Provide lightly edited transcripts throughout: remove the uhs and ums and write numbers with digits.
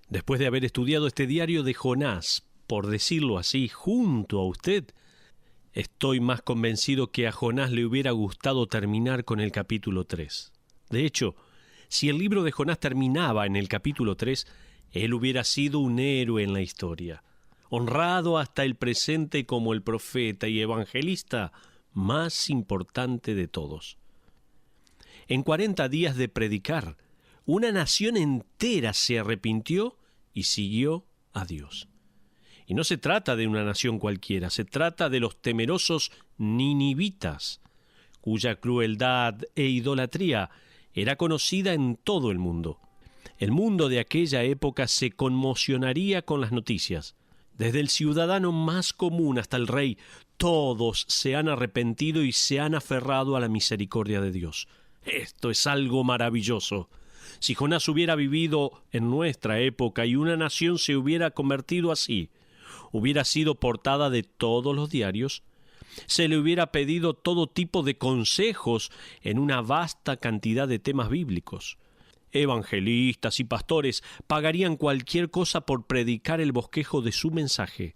Después de haber estudiado este diario de Jonás, por decirlo así, junto a usted, estoy más convencido que a Jonás le hubiera gustado terminar con el capítulo 3. De hecho, si el libro de Jonás terminaba en el capítulo 3, él hubiera sido un héroe en la historia, honrado hasta el presente como el profeta y evangelista más importante de todos. En 40 días de predicar, una nación entera se arrepintió y siguió a Dios. Y no se trata de una nación cualquiera, se trata de los temerosos ninivitas, cuya crueldad e idolatría era conocida en todo el mundo. El mundo de aquella época se conmocionaría con las noticias. Desde el ciudadano más común hasta el rey, todos se han arrepentido y se han aferrado a la misericordia de Dios. Esto es algo maravilloso. Si Jonás hubiera vivido en nuestra época y una nación se hubiera convertido así, hubiera sido portada de todos los diarios, se le hubiera pedido todo tipo de consejos en una vasta cantidad de temas bíblicos. Evangelistas y pastores pagarían cualquier cosa por predicar el bosquejo de su mensaje.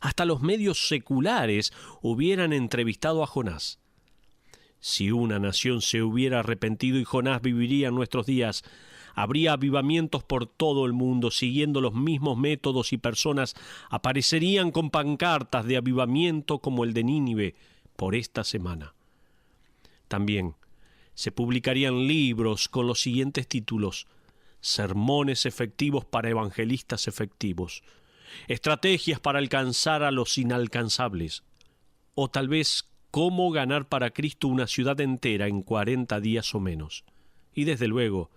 Hasta los medios seculares hubieran entrevistado a Jonás. Si una nación se hubiera arrepentido y Jonás viviría en nuestros días, habría avivamientos por todo el mundo siguiendo los mismos métodos y personas aparecerían con pancartas de avivamiento como el de Nínive por esta semana. También se publicarían libros con los siguientes títulos: Sermones efectivos para evangelistas efectivos, Estrategias para alcanzar a los inalcanzables, o tal vez Cómo ganar para Cristo una ciudad entera en 40 días o menos. Y desde luego,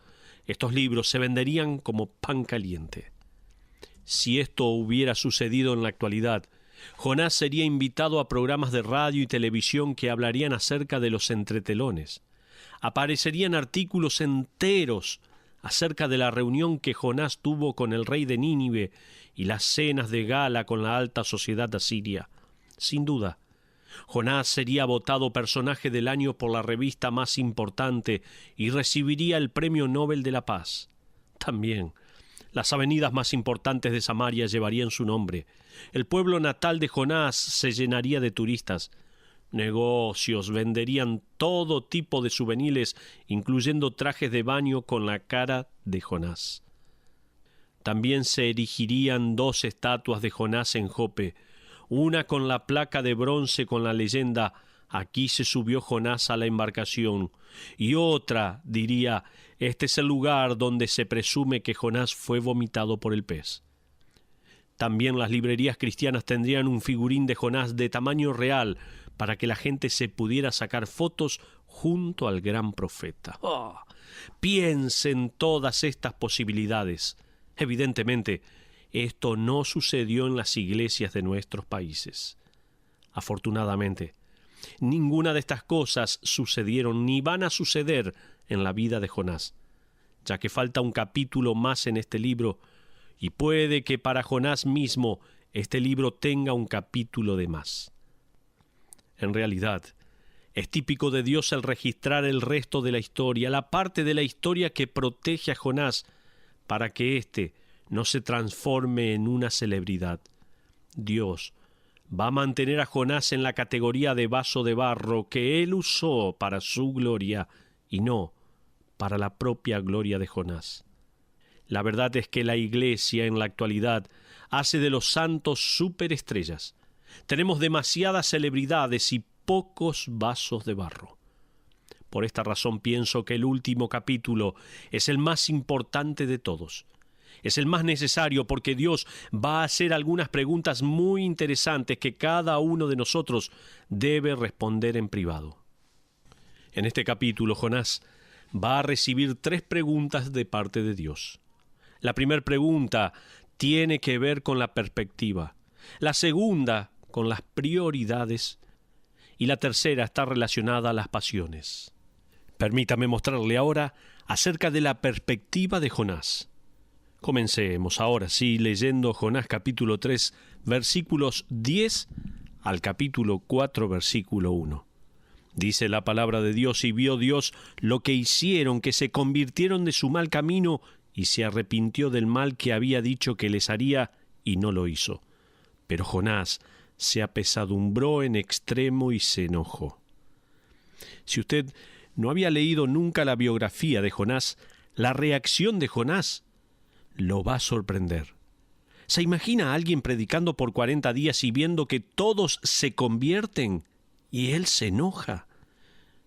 estos libros se venderían como pan caliente. Si esto hubiera sucedido en la actualidad, Jonás sería invitado a programas de radio y televisión que hablarían acerca de los entretelones. Aparecerían artículos enteros acerca de la reunión que Jonás tuvo con el rey de Nínive y las cenas de gala con la alta sociedad asiria. Sin duda, Jonás sería votado personaje del año por la revista más importante y recibiría el Premio Nobel de la Paz. También, las avenidas más importantes de Samaria llevarían su nombre. El pueblo natal de Jonás se llenaría de turistas. Negocios venderían todo tipo de souvenirs, incluyendo trajes de baño con la cara de Jonás. También se erigirían 2 estatuas de Jonás en Jope, una con la placa de bronce con la leyenda «Aquí se subió Jonás a la embarcación», y otra diría «Este es el lugar donde se presume que Jonás fue vomitado por el pez». También las librerías cristianas tendrían un figurín de Jonás de tamaño real para que la gente se pudiera sacar fotos junto al gran profeta. ¡Oh! Piensen todas estas posibilidades. Evidentemente, esto no sucedió en las iglesias de nuestros países. Afortunadamente, ninguna de estas cosas sucedieron ni van a suceder en la vida de Jonás, ya que falta un capítulo más en este libro, y puede que para Jonás mismo este libro tenga un capítulo de más. En realidad, es típico de Dios el registrar el resto de la historia, la parte de la historia que protege a Jonás, para que éste no se transforme en una celebridad. Dios va a mantener a Jonás en la categoría de vaso de barro que él usó para su gloria y no para la propia gloria de Jonás. La verdad es que la Iglesia en la actualidad hace de los santos superestrellas. Tenemos demasiadas celebridades y pocos vasos de barro. Por esta razón pienso que el último capítulo es el más importante de todos. Es el más necesario porque Dios va a hacer algunas preguntas muy interesantes que cada uno de nosotros debe responder en privado. En este capítulo, Jonás va a recibir 3 preguntas de parte de Dios. La primera pregunta tiene que ver con la perspectiva, la segunda con las prioridades y la tercera está relacionada a las pasiones. Permítame mostrarle ahora acerca de la perspectiva de Jonás. Comencemos ahora sí leyendo Jonás capítulo 3, versículos 10 al capítulo 4, versículo 1. Dice la palabra de Dios: y vio Dios lo que hicieron, que se convirtieron de su mal camino y se arrepintió del mal que había dicho que les haría y no lo hizo. Pero Jonás se apesadumbró en extremo y se enojó. Si usted no había leído nunca la biografía de Jonás, la reacción de Jonás lo va a sorprender. ¿Se imagina a alguien predicando por 40 días y viendo que todos se convierten y él se enoja?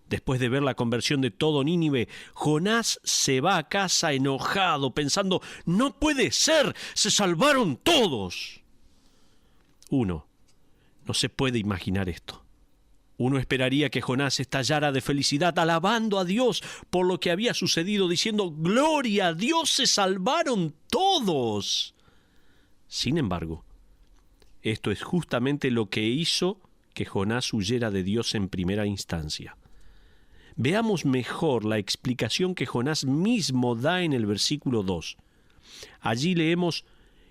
Después de ver la conversión de todo Nínive, Jonás se va a casa enojado, pensando, ¡no puede ser! ¡Se salvaron todos! Uno no se puede imaginar esto. Uno esperaría que Jonás estallara de felicidad, alabando a Dios por lo que había sucedido, diciendo, ¡gloria a Dios! ¡Se salvaron todos! Sin embargo, esto es justamente lo que hizo que Jonás huyera de Dios en primera instancia. Veamos mejor la explicación que Jonás mismo da en el versículo 2. Allí leemos,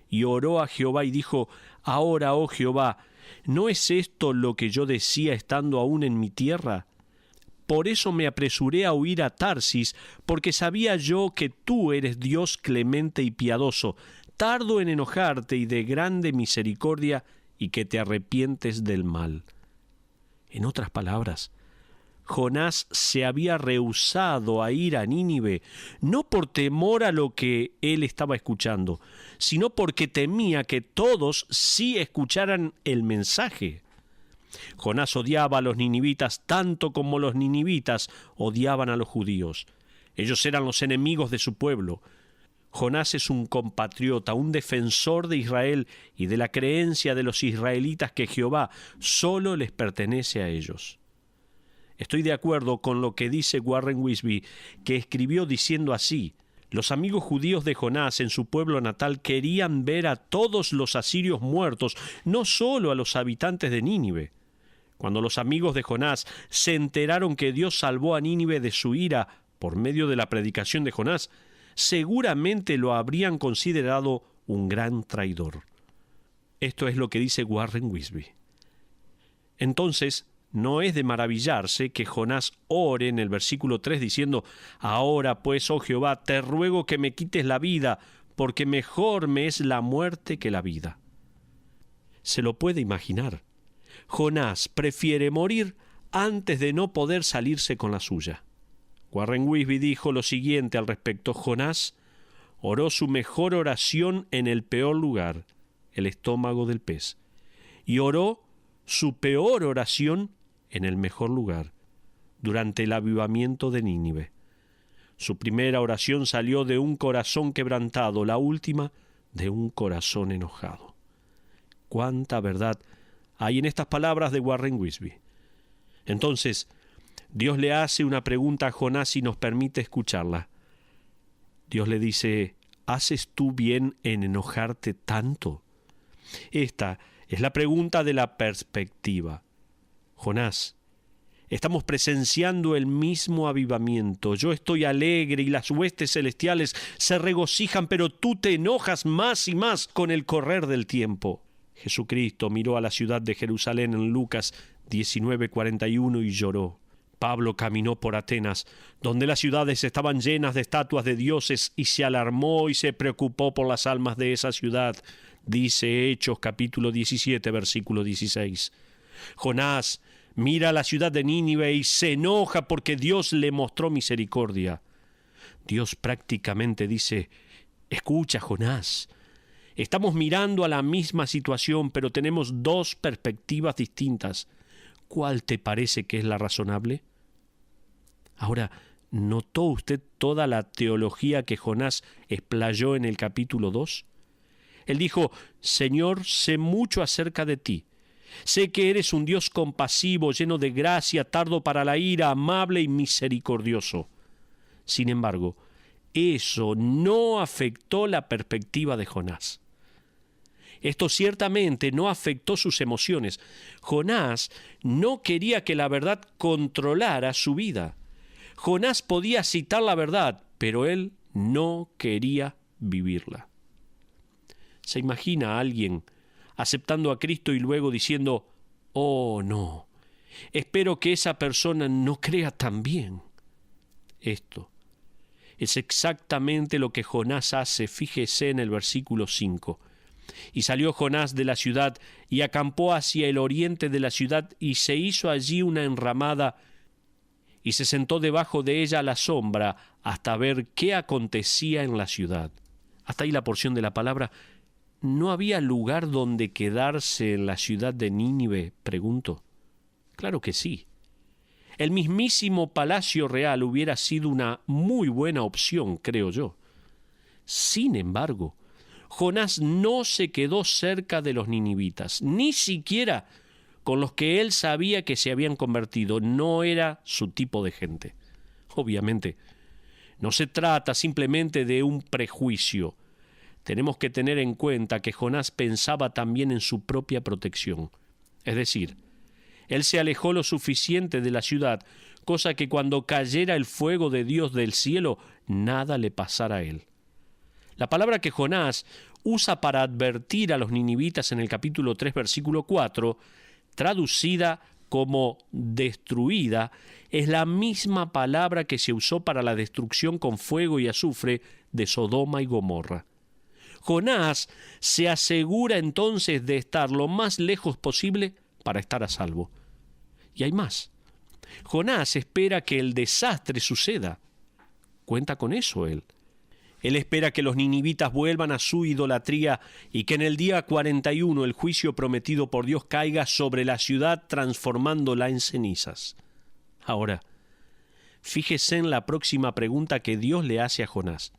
y oró a Jehová y dijo, ahora, oh Jehová, ¿no es esto lo que yo decía estando aún en mi tierra? Por eso me apresuré a huir a Tarsis, porque sabía yo que tú eres Dios clemente y piadoso, tardo en enojarte y de grande misericordia, y que te arrepientes del mal. En otras palabras, Jonás se había rehusado a ir a Nínive, no por temor a lo que él estaba escuchando, sino porque temía que todos sí escucharan el mensaje. Jonás odiaba a los ninivitas tanto como los ninivitas odiaban a los judíos. Ellos eran los enemigos de su pueblo. Jonás es un compatriota, un defensor de Israel y de la creencia de los israelitas que Jehová solo les pertenece a ellos. Estoy de acuerdo con lo que dice Warren Wiersbe, que escribió diciendo así: los amigos judíos de Jonás en su pueblo natal querían ver a todos los asirios muertos, no solo a los habitantes de Nínive. Cuando los amigos de Jonás se enteraron que Dios salvó a Nínive de su ira por medio de la predicación de Jonás, seguramente lo habrían considerado un gran traidor. Esto es lo que dice Warren Wiersbe. Entonces, no es de maravillarse que Jonás ore en el versículo 3 diciendo, ahora pues, oh Jehová, te ruego que me quites la vida, porque mejor me es la muerte que la vida. Se lo puede imaginar. Jonás prefiere morir antes de no poder salirse con la suya. Warren Wiersbe dijo lo siguiente al respecto: Jonás oró su mejor oración en el peor lugar, el estómago del pez, y oró su peor oración en el mejor lugar, durante el avivamiento de Nínive. Su primera oración salió de un corazón quebrantado, la última de un corazón enojado. ¡Cuánta verdad hay en estas palabras de Warren Wiersbe! Entonces, Dios le hace una pregunta a Jonás y nos permite escucharla. Dios le dice, ¿haces tú bien en enojarte tanto? Esta es la pregunta de la perspectiva. Jonás, estamos presenciando el mismo avivamiento. Yo estoy alegre y las huestes celestiales se regocijan, pero tú te enojas más y más con el correr del tiempo. Jesucristo miró a la ciudad de Jerusalén en Lucas 19:41 y lloró. Pablo caminó por Atenas, donde las ciudades estaban llenas de estatuas de dioses, y se alarmó y se preocupó por las almas de esa ciudad. Dice Hechos capítulo 17, versículo 16. Jonás mira a la ciudad de Nínive y se enoja porque Dios le mostró misericordia. Dios prácticamente dice, escucha, Jonás, estamos mirando a la misma situación, pero tenemos dos perspectivas distintas. ¿Cuál te parece que es la razonable? Ahora, ¿notó usted toda la teología que Jonás explayó en el capítulo 2? Él dijo, Señor, sé mucho acerca de ti. Sé que eres un Dios compasivo, lleno de gracia, tardo para la ira, amable y misericordioso. Sin embargo, eso no afectó la perspectiva de Jonás. Esto ciertamente no afectó sus emociones. Jonás no quería que la verdad controlara su vida. Jonás podía citar la verdad, pero él no quería vivirla. ¿Se imagina a alguien aceptando a Cristo y luego diciendo, oh no, espero que esa persona no crea también? Esto Es exactamente lo que Jonás hace, fíjese en el versículo 5. Y salió Jonás de la ciudad y acampó hacia el oriente de la ciudad y se hizo allí una enramada y se sentó debajo de ella a la sombra hasta ver qué acontecía en la ciudad. Hasta ahí la porción de la palabra. ¿No había lugar donde quedarse en la ciudad de Nínive? Pregunto. Claro que sí. El mismísimo palacio real hubiera sido una muy buena opción, creo yo. Sin embargo, Jonás no se quedó cerca de los ninivitas, ni siquiera con los que él sabía que se habían convertido. No era su tipo de gente. Obviamente, no se trata simplemente de un prejuicio. Tenemos que tener en cuenta que Jonás pensaba también en su propia protección. Es decir, él se alejó lo suficiente de la ciudad, cosa que cuando cayera el fuego de Dios del cielo, nada le pasara a él. La palabra que Jonás usa para advertir a los ninivitas en el capítulo 3, versículo 4, traducida como destruida, es la misma palabra que se usó para la destrucción con fuego y azufre de Sodoma y Gomorra. Jonás se asegura entonces de estar lo más lejos posible para estar a salvo. Y hay más. Jonás espera que el desastre suceda. Cuenta con eso él. Él espera que los ninivitas vuelvan a su idolatría y que en el día 41 el juicio prometido por Dios caiga sobre la ciudad transformándola en cenizas. Ahora, fíjese en la próxima pregunta que Dios le hace a Jonás,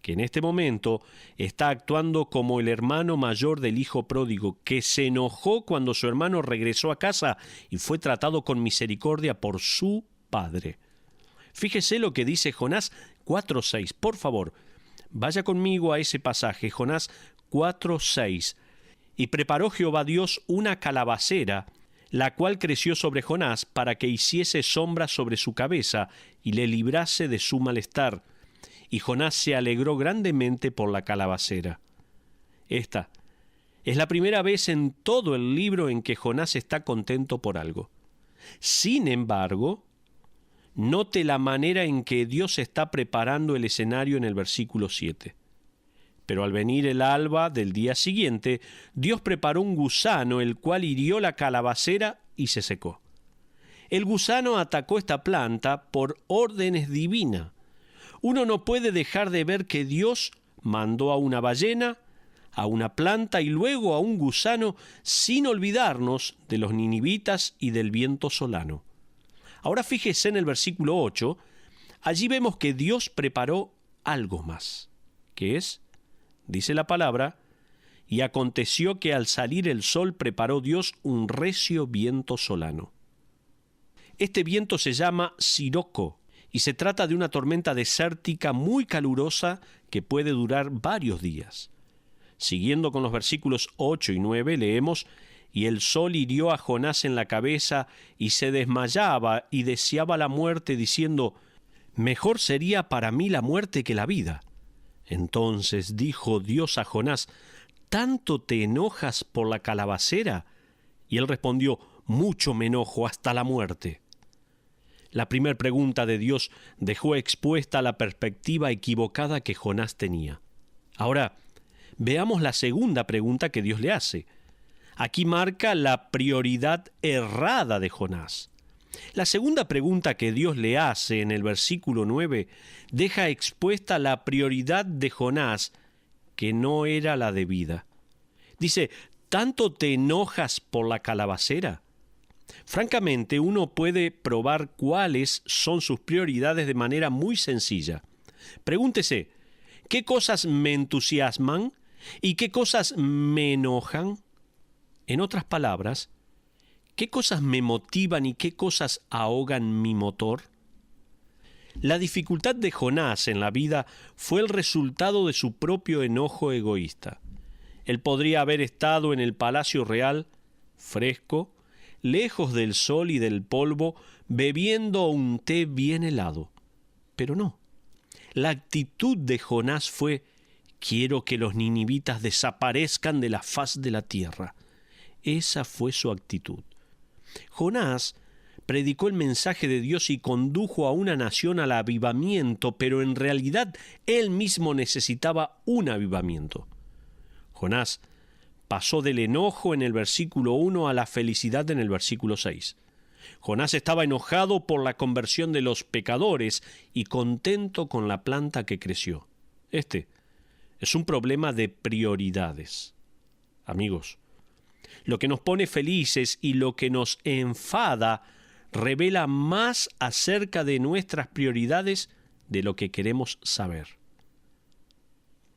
que en este momento está actuando como el hermano mayor del hijo pródigo, que se enojó cuando su hermano regresó a casa y fue tratado con misericordia por su padre. Fíjese lo que dice Jonás 4:6. Por favor, vaya conmigo a ese pasaje, Jonás 4:6. Y preparó Jehová Dios una calabacera, la cual creció sobre Jonás para que hiciese sombra sobre su cabeza y le librase de su malestar. Y Jonás se alegró grandemente por la calabacera. Esta es la primera vez en todo el libro en que Jonás está contento por algo. Sin embargo, note la manera en que Dios está preparando el escenario en el versículo 7. Pero al venir el alba del día siguiente, Dios preparó un gusano, el cual hirió la calabacera y se secó. El gusano atacó esta planta por órdenes divinas. Uno no puede dejar de ver que Dios mandó a una ballena, a una planta y luego a un gusano, sin olvidarnos de los ninivitas y del viento solano. Ahora fíjese en el versículo 8, allí vemos que Dios preparó algo más, que es, dice la palabra, y aconteció que al salir el sol preparó Dios un recio viento solano. Este viento se llama siroco, y se trata de una tormenta desértica muy calurosa que puede durar varios días. Siguiendo con los versículos 8 y 9, leemos: y el sol hirió a Jonás en la cabeza, y se desmayaba y deseaba la muerte, diciendo: mejor sería para mí la muerte que la vida. Entonces dijo Dios a Jonás: ¿tanto te enojas por la calabacera? Y él respondió: mucho me enojo, hasta la muerte. La primera pregunta de Dios dejó expuesta la perspectiva equivocada que Jonás tenía. Ahora, veamos la segunda pregunta que Dios le hace. Aquí marca la prioridad errada de Jonás. La segunda pregunta que Dios le hace en el versículo 9 deja expuesta la prioridad de Jonás, que no era la debida. Dice: ¿tanto te enojas por la calabacera? Francamente, uno puede probar cuáles son sus prioridades de manera muy sencilla. Pregúntese: ¿qué cosas me entusiasman y qué cosas me enojan? En otras palabras, ¿qué cosas me motivan y qué cosas ahogan mi motor? La dificultad de Jonás en la vida fue el resultado de su propio enojo egoísta. Él podría haber estado en el palacio real, fresco, lejos del sol y del polvo, bebiendo un té bien helado. Pero no. La actitud de Jonás fue: quiero que los ninivitas desaparezcan de la faz de la tierra. Esa fue su actitud. Jonás predicó el mensaje de Dios y condujo a una nación al avivamiento, pero en realidad él mismo necesitaba un avivamiento. Jonás pasó del enojo en el versículo 1 a la felicidad en el versículo 6. Jonás estaba enojado por la conversión de los pecadores y contento con la planta que creció. Este es un problema de prioridades. Amigos, lo que nos pone felices y lo que nos enfada revela más acerca de nuestras prioridades de lo que queremos saber.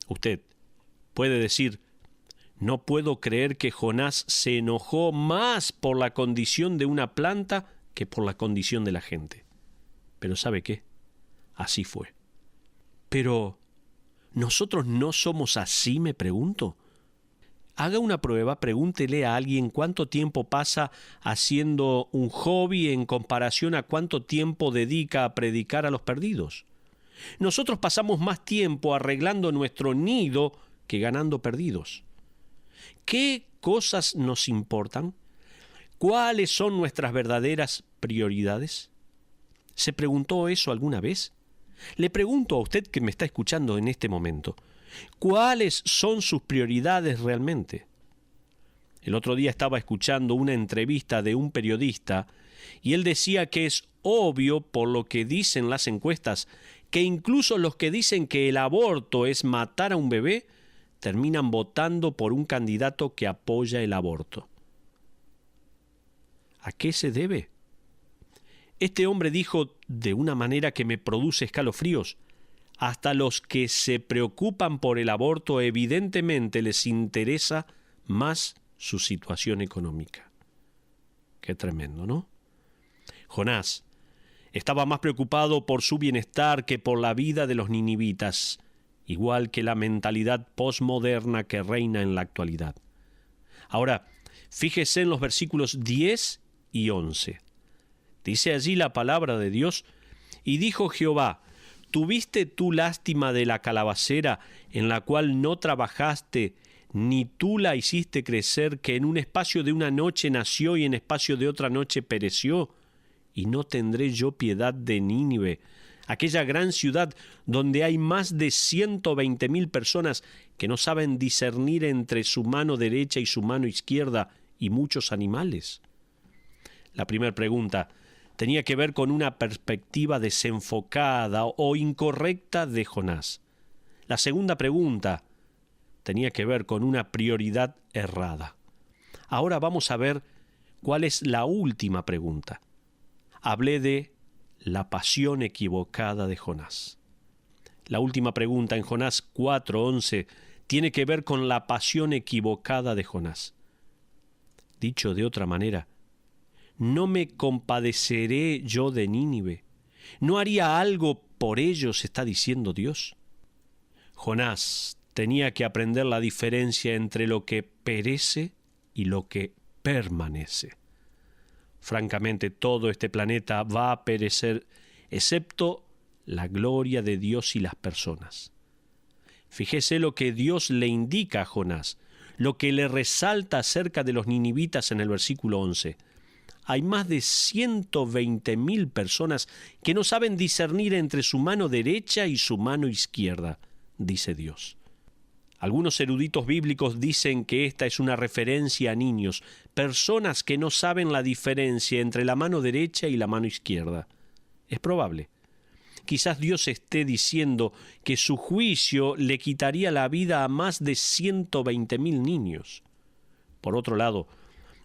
Usted puede decir: no puedo creer que Jonás se enojó más por la condición de una planta que por la condición de la gente. Pero ¿sabe qué? Así fue. Pero, ¿nosotros no somos así, me pregunto? Haga una prueba, pregúntele a alguien cuánto tiempo pasa haciendo un hobby en comparación a cuánto tiempo dedica a predicar a los perdidos. Nosotros pasamos más tiempo arreglando nuestro nido que ganando perdidos. ¿Qué cosas nos importan? ¿Cuáles son nuestras verdaderas prioridades? ¿Se preguntó eso alguna vez? Le pregunto a usted que me está escuchando en este momento, ¿cuáles son sus prioridades realmente? El otro día estaba escuchando una entrevista de un periodista y él decía que es obvio, por lo que dicen las encuestas, que incluso los que dicen que el aborto es matar a un bebé terminan votando por un candidato que apoya el aborto. ¿A qué se debe? Este hombre dijo de una manera que me produce escalofríos: hasta los que se preocupan por el aborto evidentemente les interesa más su situación económica. Qué tremendo, ¿no? Jonás estaba más preocupado por su bienestar que por la vida de los ninivitas, igual que la mentalidad posmoderna que reina en la actualidad. Ahora, fíjese en los versículos 10 y 11. Dice allí la palabra de Dios: y dijo Jehová: ¿tuviste tú lástima de la calabacera en la cual no trabajaste, ni tú la hiciste crecer, que en un espacio de una noche nació y en espacio de otra noche pereció? Y no tendré yo piedad de Nínive, aquella gran ciudad donde hay más de 120,000 personas que no saben discernir entre su mano derecha y su mano izquierda, y muchos animales. La primera pregunta tenía que ver con una perspectiva desenfocada o incorrecta de Jonás. La segunda pregunta tenía que ver con una prioridad errada. Ahora vamos a ver cuál es la última pregunta. Hablé de la pasión equivocada de Jonás. La última pregunta en Jonás 4:11 tiene que ver con la pasión equivocada de Jonás. Dicho de otra manera, ¿no me compadeceré yo de Nínive? ¿No haría algo por ellos?, está diciendo Dios. Jonás tenía que aprender la diferencia entre lo que perece y lo que permanece. Francamente, todo este planeta va a perecer, excepto la gloria de Dios y las personas. Fíjese lo que Dios le indica a Jonás, lo que le resalta acerca de los ninivitas en el versículo 11. Hay más de 120,000 personas que no saben discernir entre su mano derecha y su mano izquierda, dice Dios. Algunos eruditos bíblicos dicen que esta es una referencia a niños, personas que no saben la diferencia entre la mano derecha y la mano izquierda. Es probable. Quizás Dios esté diciendo que su juicio le quitaría la vida a más de 120,000 niños. Por otro lado,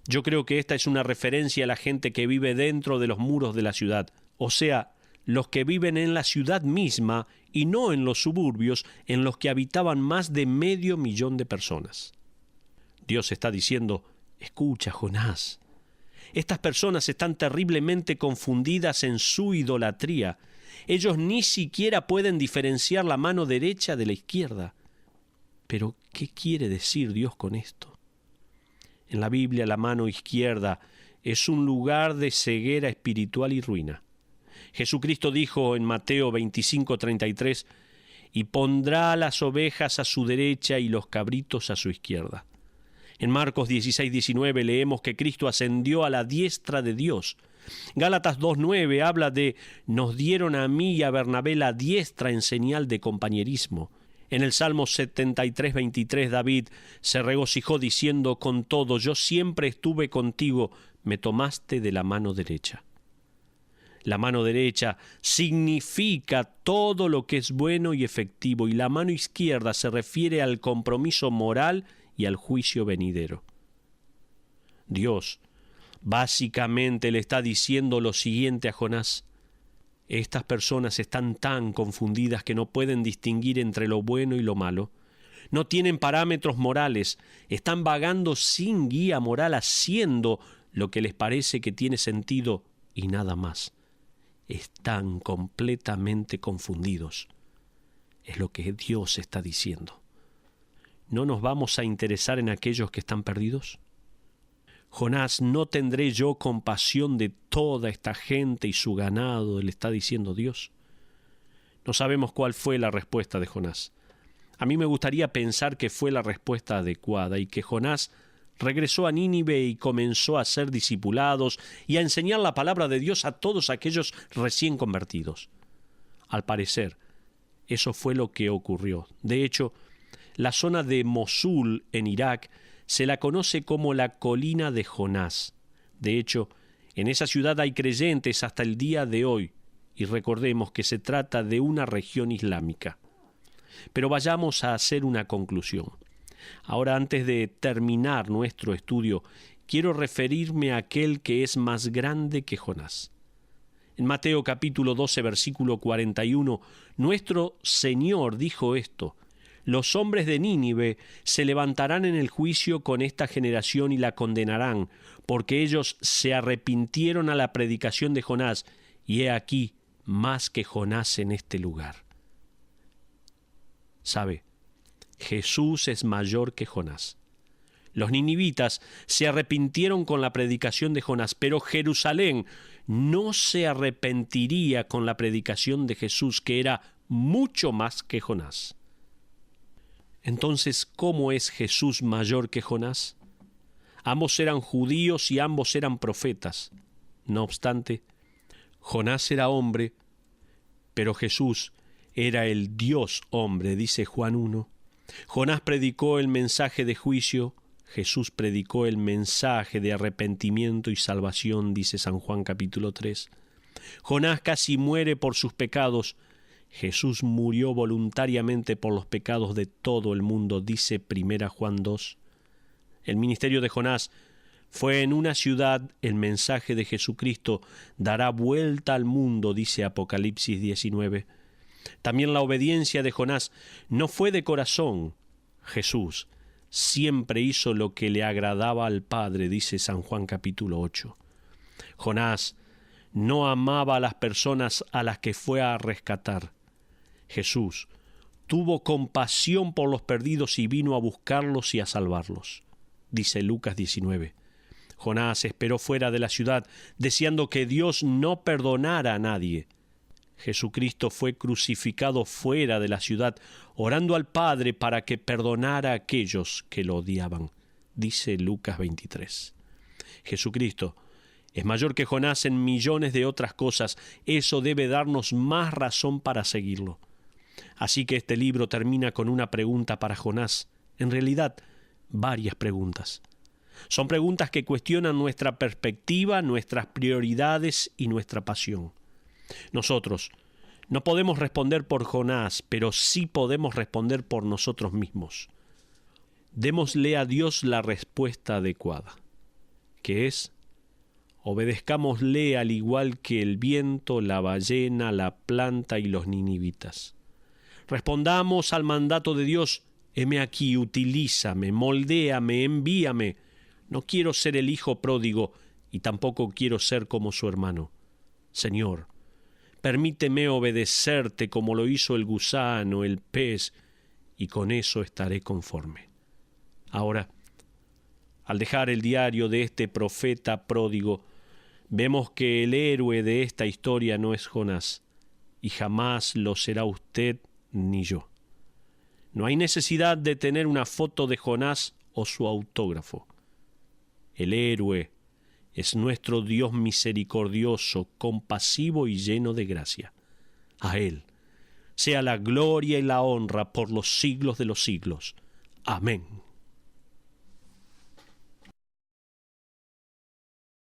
yo creo que esta es una referencia a la gente que vive dentro de los muros de la ciudad, o sea, los que viven en la ciudad misma y no en los suburbios en los que habitaban más de 500,000 de personas. Dios está diciendo: escucha, Jonás, estas personas están terriblemente confundidas en su idolatría. Ellos ni siquiera pueden diferenciar la mano derecha de la izquierda. Pero, ¿qué quiere decir Dios con esto? En la Biblia, la mano izquierda es un lugar de ceguera espiritual y ruina. Jesucristo dijo en Mateo 25:33, y pondrá las ovejas a su derecha y los cabritos a su izquierda. En Marcos 16:19 leemos que Cristo ascendió a la diestra de Dios. Gálatas 2:9 habla de nos dieron a mí y a Bernabé la diestra en señal de compañerismo. En el Salmo 73:23 David se regocijó diciendo: con todo, yo siempre estuve contigo, me tomaste de la mano derecha. La mano derecha significa todo lo que es bueno y efectivo, y la mano izquierda se refiere al compromiso moral y al juicio venidero. Dios básicamente le está diciendo lo siguiente a Jonás: estas personas están tan confundidas que no pueden distinguir entre lo bueno y lo malo. No tienen parámetros morales, están vagando sin guía moral, haciendo lo que les parece que tiene sentido y nada más. Están completamente confundidos. Es lo que Dios está diciendo. ¿No nos vamos a interesar en aquellos que están perdidos? Jonás, ¿no tendré yo compasión de toda esta gente y su ganado?, le está diciendo Dios. No sabemos cuál fue la respuesta de Jonás. A mí me gustaría pensar que fue la respuesta adecuada y que Jonás regresó a Nínive y comenzó a ser discipulados y a enseñar la palabra de Dios a todos aquellos recién convertidos. Al parecer, eso fue lo que ocurrió. De hecho, la zona de Mosul, en Irak, se la conoce como la colina de Jonás. De hecho, en esa ciudad hay creyentes hasta el día de hoy, y recordemos que se trata de una región islámica. Pero vayamos a hacer una conclusión. Ahora, antes de terminar nuestro estudio, quiero referirme a aquel que es más grande que Jonás. En Mateo capítulo 12, versículo 41, nuestro Señor dijo esto: los hombres de Nínive se levantarán en el juicio con esta generación y la condenarán, porque ellos se arrepintieron a la predicación de Jonás, y he aquí más que Jonás en este lugar. ¿Sabe? Jesús es mayor que Jonás. Los ninivitas se arrepintieron con la predicación de Jonás, pero Jerusalén no se arrepentiría con la predicación de Jesús, que era mucho más que Jonás. Entonces, ¿cómo es Jesús mayor que Jonás? Ambos eran judíos y ambos eran profetas. No obstante, Jonás era hombre, pero Jesús era el Dios hombre, dice Juan 1. Jonás predicó el mensaje de juicio, Jesús predicó el mensaje de arrepentimiento y salvación, dice San Juan capítulo 3. Jonás casi muere por sus pecados, Jesús murió voluntariamente por los pecados de todo el mundo, dice 1 Juan 2. El ministerio de Jonás fue en una ciudad, el mensaje de Jesucristo dará vuelta al mundo, dice Apocalipsis 19. También la obediencia de Jonás no fue de corazón. Jesús siempre hizo lo que le agradaba al Padre, dice San Juan capítulo 8. Jonás no amaba a las personas a las que fue a rescatar. Jesús tuvo compasión por los perdidos y vino a buscarlos y a salvarlos, dice Lucas 19. Jonás esperó fuera de la ciudad, deseando que Dios no perdonara a nadie. Jesucristo fue crucificado fuera de la ciudad, orando al Padre para que perdonara a aquellos que lo odiaban, dice Lucas 23. Jesucristo es mayor que Jonás en millones de otras cosas. Eso debe darnos más razón para seguirlo. Así que este libro termina con una pregunta para Jonás. En realidad, varias preguntas. Son preguntas que cuestionan nuestra perspectiva, nuestras prioridades y nuestra pasión. Nosotros no podemos responder por Jonás, pero sí podemos responder por nosotros mismos. Démosle a Dios la respuesta adecuada, que es: obedezcámosle al igual que el viento, la ballena, la planta y los ninivitas. Respondamos al mandato de Dios: heme aquí, utilízame, moldéame, envíame. No quiero ser el hijo pródigo y tampoco quiero ser como su hermano. Señor, permíteme obedecerte como lo hizo el gusano, el pez, y con eso estaré conforme. Ahora, al dejar el diario de este profeta pródigo, vemos que el héroe de esta historia no es Jonás, y jamás lo será usted ni yo. No hay necesidad de tener una foto de Jonás o su autógrafo. El héroe es nuestro Dios misericordioso, compasivo y lleno de gracia. A Él sea la gloria y la honra por los siglos de los siglos. Amén.